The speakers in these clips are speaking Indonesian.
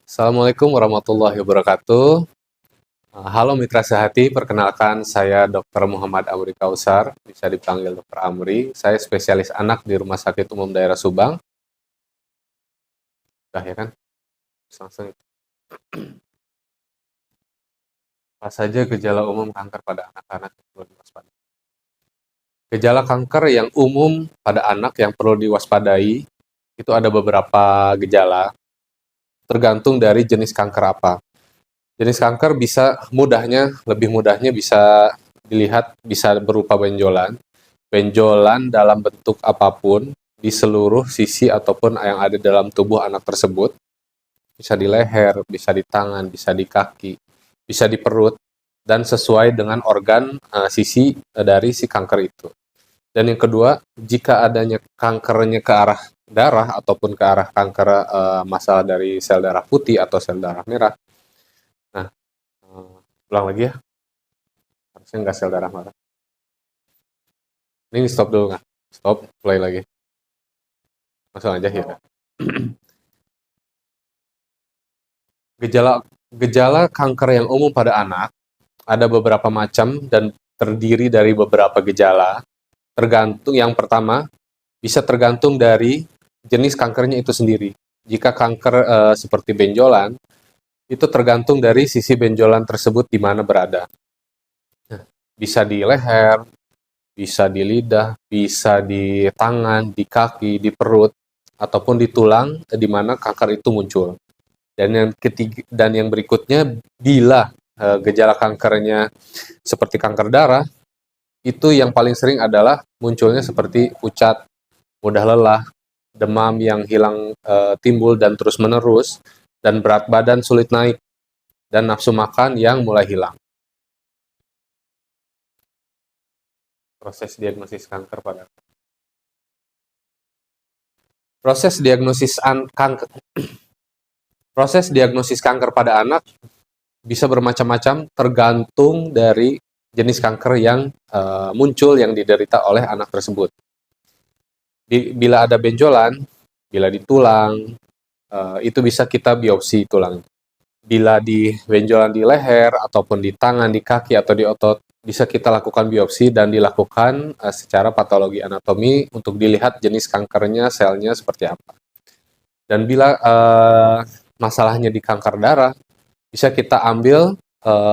Assalamualaikum warahmatullahi wabarakatuh. Halo Mitra Sehati, perkenalkan saya Dr. Muhammad Amri Kausar, bisa dipanggil Dr. Amri. Saya spesialis anak di Rumah Sakit Umum Daerah Subang. Udah ya kan? Langsung. Apa saja gejala umum kanker pada anak-anak yang perlu diwaspadai? Gejala kanker yang umum pada anak yang perlu diwaspadai itu ada beberapa gejala, tergantung dari jenis kanker apa. Jenis kanker lebih mudahnya bisa dilihat bisa berupa benjolan. Benjolan dalam bentuk apapun di seluruh sisi ataupun yang ada dalam tubuh anak tersebut. Bisa di leher, bisa di tangan, bisa di kaki, bisa di perut, dan sesuai dengan organ sisi dari si kanker itu. Dan yang kedua, jika adanya kankernya ke arah darah ataupun ke arah kanker masalah dari sel darah putih atau sel darah merah. Nah, ulang lagi ya. Harusnya nggak sel darah merah. Ini stop dulu nggak? Stop, play lagi. Langsung aja ya. Gejala kanker yang umum pada anak ada beberapa macam dan terdiri dari beberapa gejala. Tergantung yang pertama bisa tergantung dari jenis kankernya itu sendiri. Jika kanker seperti benjolan, itu tergantung dari sisi benjolan tersebut di mana berada. Bisa di leher, bisa di lidah, bisa di tangan, di kaki, di perut, ataupun di tulang di mana kanker itu muncul. Dan yang berikutnya, bila gejala kankernya seperti kanker darah, itu yang paling sering adalah munculnya seperti pucat, mudah lelah, demam yang hilang timbul dan terus menerus, dan berat badan sulit naik, dan nafsu makan yang mulai hilang. Proses diagnosis kanker pada Proses diagnosis kanker pada anak bisa bermacam-macam tergantung dari jenis kanker yang muncul yang diderita oleh anak tersebut. Bila ada benjolan, bila di tulang, itu bisa kita biopsi tulang. Bila di benjolan di leher, ataupun di tangan, di kaki, atau di otot, bisa kita lakukan biopsi dan dilakukan secara patologi anatomi untuk dilihat jenis kankernya, selnya seperti apa. Dan bila masalahnya di kanker darah, bisa kita ambil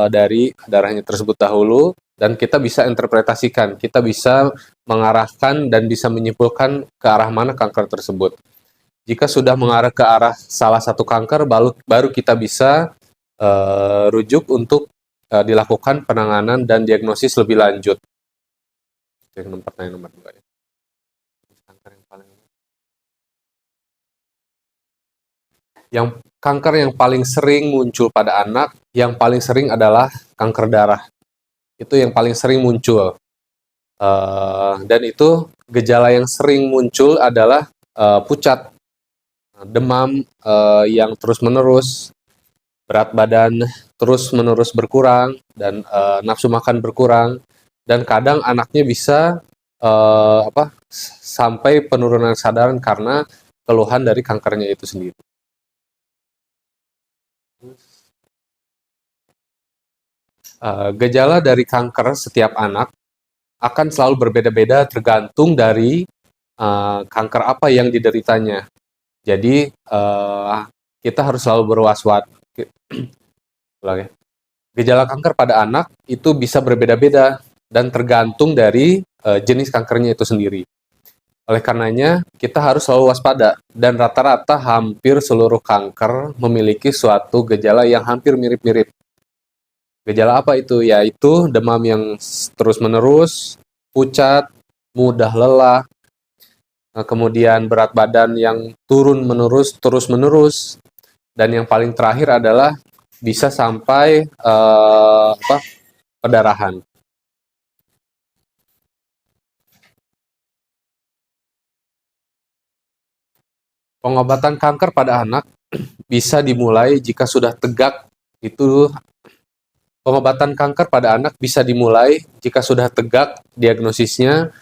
dari darahnya tersebut dahulu, dan kita bisa interpretasikan, kita bisa mengarahkan dan bisa menyimpulkan ke arah mana kanker tersebut. Jika sudah mengarah ke arah salah satu kanker, baru kita bisa rujuk untuk dilakukan penanganan dan diagnosis lebih lanjut. Pertanyaan nomor 2 ya. Kanker yang paling sering muncul pada anak, yang paling sering adalah kanker darah. Itu yang paling sering muncul. Dan itu gejala yang sering muncul adalah pucat, demam yang terus-menerus, berat badan terus-menerus berkurang, dan nafsu makan berkurang, dan kadang anaknya bisa sampai penurunan kesadaran karena keluhan dari kankernya itu sendiri. Gejala dari kanker setiap anak akan selalu berbeda-beda tergantung dari kanker apa yang dideritanya. Jadi kita harus selalu berwaspada. Gejala kanker pada anak itu bisa berbeda-beda dan tergantung dari jenis kankernya itu sendiri. Oleh karenanya, kita harus selalu waspada, dan rata-rata hampir seluruh kanker memiliki suatu gejala yang hampir mirip-mirip. Gejala apa itu? Yaitu demam yang terus-menerus, pucat, mudah lelah, kemudian berat badan yang terus-menerus, dan yang paling terakhir adalah bisa sampai pendarahan. Pengobatan kanker pada anak bisa dimulai jika sudah tegak. Pengobatan kanker pada anak bisa dimulai jika sudah tegak diagnosisnya.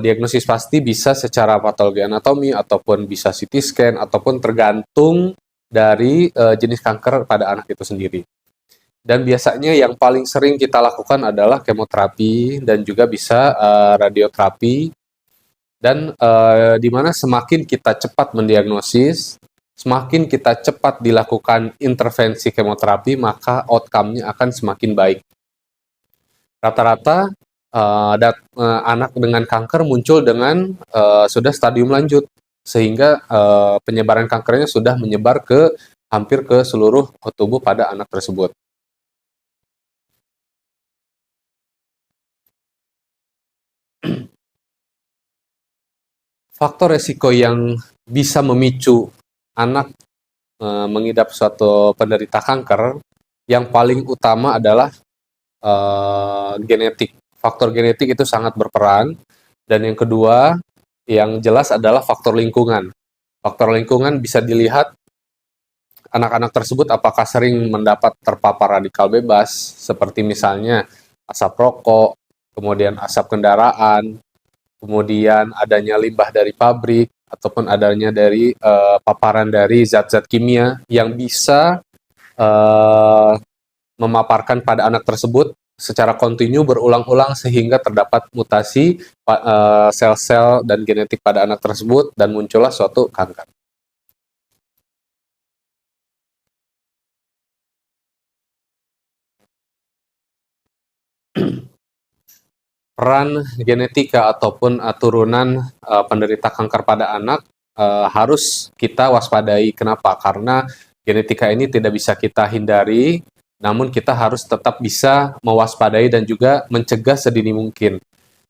Diagnosis pasti bisa secara patologi anatomi, ataupun bisa CT scan, ataupun tergantung dari jenis kanker pada anak itu sendiri. Dan biasanya yang paling sering kita lakukan adalah kemoterapi dan juga bisa radioterapi. Dan di mana semakin kita cepat mendiagnosis, semakin kita cepat dilakukan intervensi kemoterapi, maka outcome-nya akan semakin baik. Rata-rata anak dengan kanker muncul dengan sudah stadium lanjut, sehingga penyebaran kankernya sudah menyebar ke hampir ke seluruh tubuh pada anak tersebut. Faktor resiko yang bisa memicu anak mengidap suatu penderita kanker, yang paling utama adalah genetik. Faktor genetik itu sangat berperan. Dan yang kedua, yang jelas adalah faktor lingkungan. Faktor lingkungan bisa dilihat anak-anak tersebut apakah sering mendapat terpapar radikal bebas, seperti misalnya asap rokok, kemudian asap kendaraan, kemudian adanya limbah dari pabrik, ataupun adanya dari paparan dari zat-zat kimia yang bisa memaparkan pada anak tersebut secara kontinu berulang-ulang sehingga terdapat mutasi sel-sel dan genetik pada anak tersebut dan muncullah suatu kanker. Peran genetika ataupun turunan penderita kanker pada anak harus kita waspadai. Kenapa? Karena genetika ini tidak bisa kita hindari, namun kita harus tetap bisa mewaspadai dan juga mencegah sedini mungkin.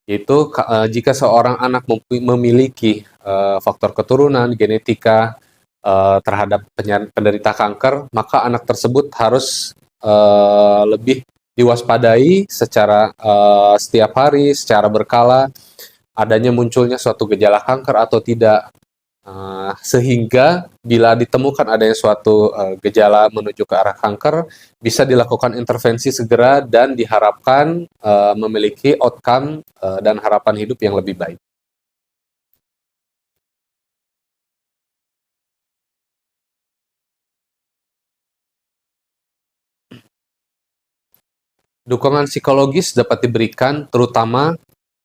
Yaitu jika seorang anak memiliki faktor keturunan genetika terhadap penderita kanker, maka anak tersebut harus lebih diwaspadai secara setiap hari, secara berkala, adanya munculnya suatu gejala kanker atau tidak. Sehingga bila ditemukan adanya suatu gejala menuju ke arah kanker, bisa dilakukan intervensi segera dan diharapkan memiliki outcome dan harapan hidup yang lebih baik. Dukungan psikologis dapat diberikan terutama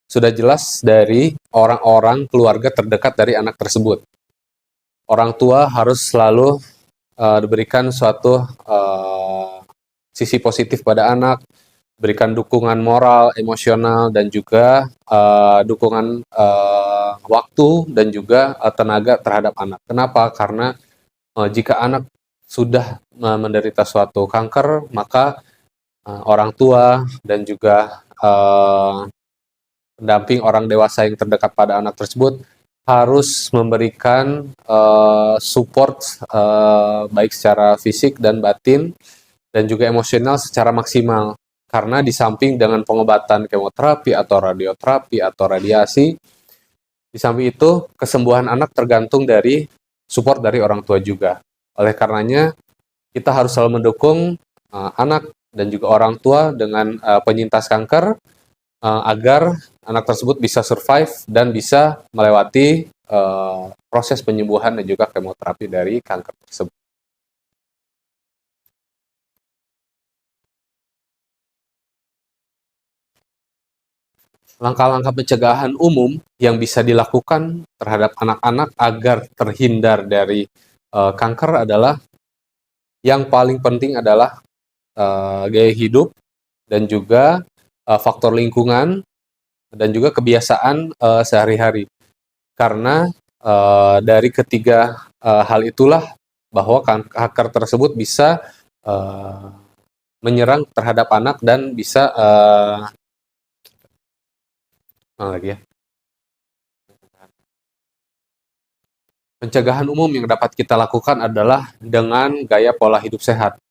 sudah jelas dari orang-orang keluarga terdekat dari anak tersebut. Orang tua harus selalu diberikan suatu sisi positif pada anak, berikan dukungan moral, emosional, dan juga dukungan waktu dan juga tenaga terhadap anak. Kenapa? Karena jika anak sudah menderita suatu kanker, maka orang tua dan juga pendamping orang dewasa yang terdekat pada anak tersebut harus memberikan support baik secara fisik dan batin dan juga emosional secara maksimal. Karena di samping dengan pengobatan kemoterapi atau radioterapi atau radiasi, di samping itu kesembuhan anak tergantung dari support dari orang tua juga. Oleh karenanya kita harus selalu mendukung anak dan juga orang tua dengan penyintas kanker agar anak tersebut bisa survive dan bisa melewati proses penyembuhan dan juga kemoterapi dari kanker tersebut. Langkah-langkah pencegahan umum yang bisa dilakukan terhadap anak-anak agar terhindar dari kanker adalah yang paling penting adalah gaya hidup dan juga faktor lingkungan dan juga kebiasaan sehari-hari. Karena dari ketiga hal itulah bahwa kanker tersebut bisa menyerang terhadap anak dan bisa pencegahan umum yang dapat kita lakukan adalah dengan gaya pola hidup sehat.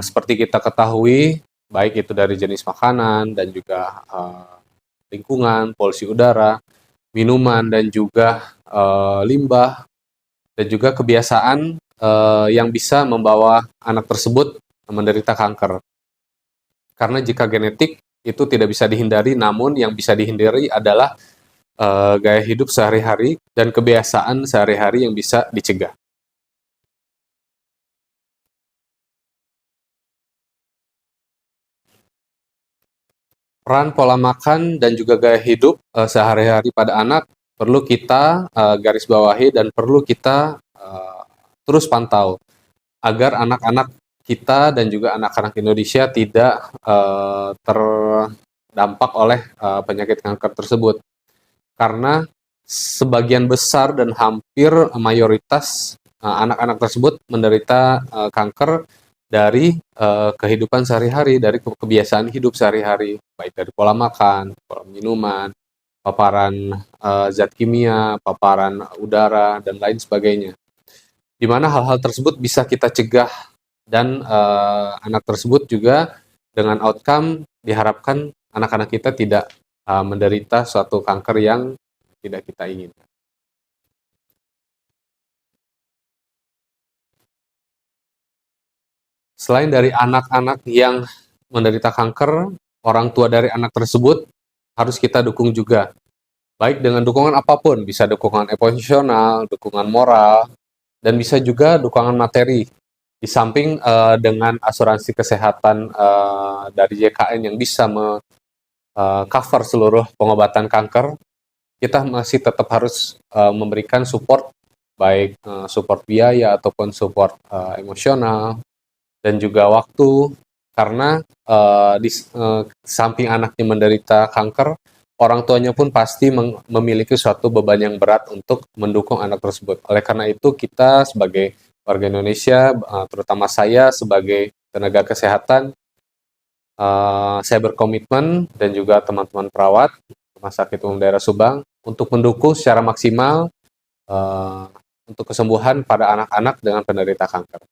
Seperti kita ketahui, baik itu dari jenis makanan dan juga lingkungan, polusi udara, minuman dan juga limbah, dan juga kebiasaan yang bisa membawa anak tersebut menderita kanker. Karena jika genetik itu tidak bisa dihindari, namun yang bisa dihindari adalah gaya hidup sehari-hari dan kebiasaan sehari-hari yang bisa dicegah. peran pola makan dan juga gaya hidup sehari-hari pada anak perlu kita garis bawahi dan perlu kita terus pantau agar anak-anak kita dan juga anak-anak Indonesia tidak terdampak oleh penyakit kanker tersebut. Karena sebagian besar dan hampir mayoritas anak-anak tersebut menderita kanker dari kehidupan sehari-hari, dari kebiasaan hidup sehari-hari, baik dari pola makan, pola minuman, paparan zat kimia, paparan udara, dan lain sebagainya. Di mana hal-hal tersebut bisa kita cegah dan anak tersebut juga dengan outcome diharapkan anak-anak kita tidak menderita suatu kanker yang tidak kita inginkan. Selain dari anak-anak yang menderita kanker, orang tua dari anak tersebut harus kita dukung juga. Baik dengan dukungan apapun, bisa dukungan emosional, dukungan moral, dan bisa juga dukungan materi. Di samping dengan asuransi kesehatan dari JKN yang bisa cover seluruh pengobatan kanker, kita masih tetap harus memberikan support, baik support biaya ataupun support emosional, dan juga waktu, karena di samping anaknya menderita kanker, orang tuanya pun pasti memiliki suatu beban yang berat untuk mendukung anak tersebut. Oleh karena itu, kita sebagai warga Indonesia, terutama saya sebagai tenaga kesehatan, saya berkomitmen dan juga teman-teman perawat Rumah Sakit Umum Daerah Subang untuk mendukung secara maksimal untuk kesembuhan pada anak-anak dengan penderita kanker.